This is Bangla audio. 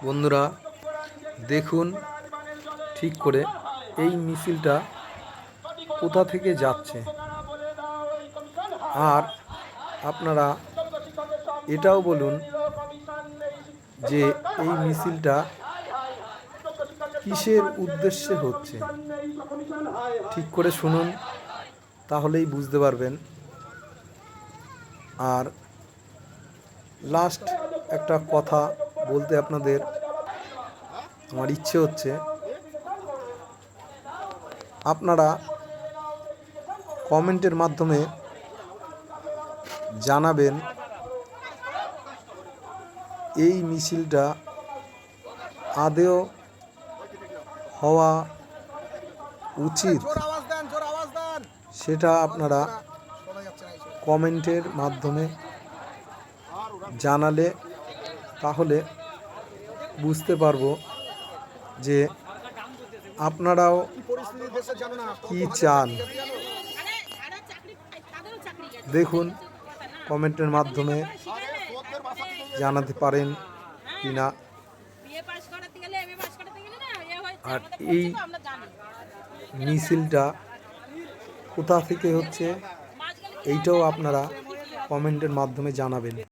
বন্ধুরা দেখুন ঠিক করে এই মিছিলটা কোথা থেকে যাচ্ছে, আর আপনারা এটাও বলুন যে এই মিছিলটা কিসের উদ্দেশ্যে হচ্ছে। ঠিক করে শুনুন, তাহলেই বুঝতে পারবেন। আর লাস্ট একটা কথা বলতে আপনাদের আমার ইচ্ছে হচ্ছে, আপনারা কমেন্টের মাধ্যমে জানাবেন এই মিছিলটা আদৌ হওয়া উচিত, সেটা আপনারা কমেন্টের মাধ্যমে জানালে তাহলে বুঝতে পারবো যে আপনারাও কি চান। দেখুন কমেন্টের মাধ্যমে জানাতে পারেন কি না। আর এই মিছিলটা কোথা থেকে হচ্ছে এইটাও আপনারা কমেন্টের মাধ্যমে জানাবেন।